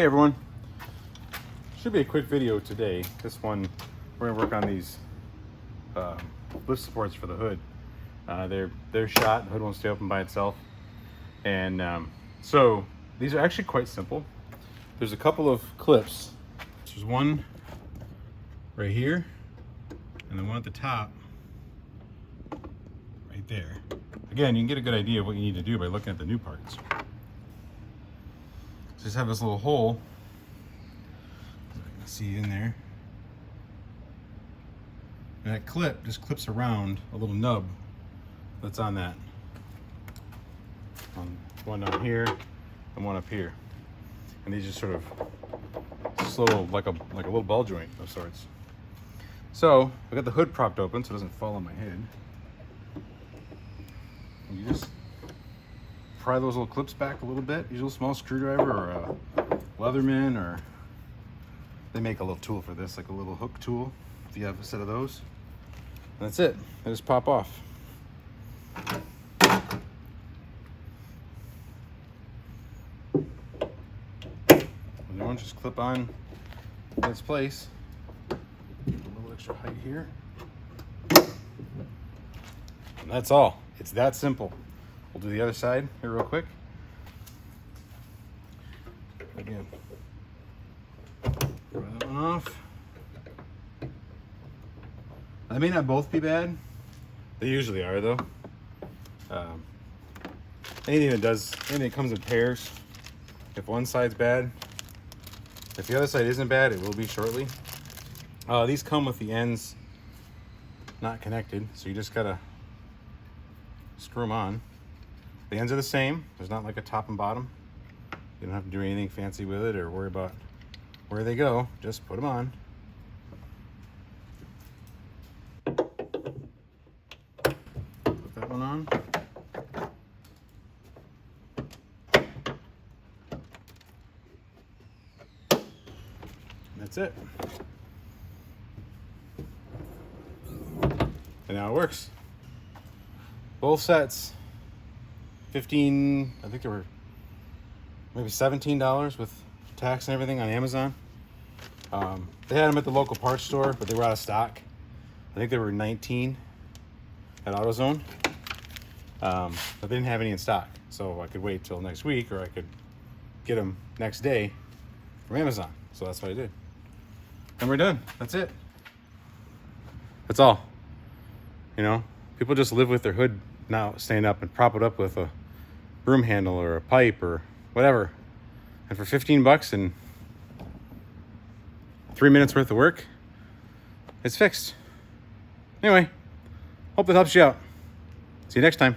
Hey everyone, should be a quick video today. This one, we're gonna work on these lift supports for the hood. They're shot, the hood won't stay open by itself. And so these are actually quite simple. There's a couple of clips. There's one right here, and the one at the top right there. Again, you can get a good idea of what you need to do by looking at the new parts. Just have this little hole, you can see in there, and that clip just clips around a little nub that's on that. One down here and one up here, and these just sort of slow, like a little ball joint of sorts. So I got the hood propped open so it doesn't fall on my head. And you just pry those little clips back a little bit. Use a small screwdriver or a Leatherman, or they make a little tool for this, like a little hook tool, if you have a set of those. And that's it. They just pop off. And the one just clip on in its place. A little extra height here. And that's all. It's that simple. We'll do the other side here real quick. Again, throw that one off. They may not both be bad. They usually are, though. Anything that comes in pairs. If one side's bad, if the other side isn't bad, it will be shortly. These come with the ends not connected, so you just gotta screw them on. The ends are the same. There's not like a top and bottom. You don't have to do anything fancy with it or worry about where they go. Just put them on. Put that one on. And that's it. And now it works. Both sets. 15, I think they were maybe $17 with tax and everything on Amazon. They had them at the local parts store, but they were out of stock. I think they were 19 at AutoZone, but they didn't have any in stock. So I could wait till next week, or I could get them next day from Amazon. So that's what I did. And we're done. That's it. That's all. You know, people just live with their hood now, stand up and prop it up with a broom handle or a pipe or whatever, and for 15 bucks and 3 minutes worth of work, it's fixed. Anyway, hope that helps you out. See you next time.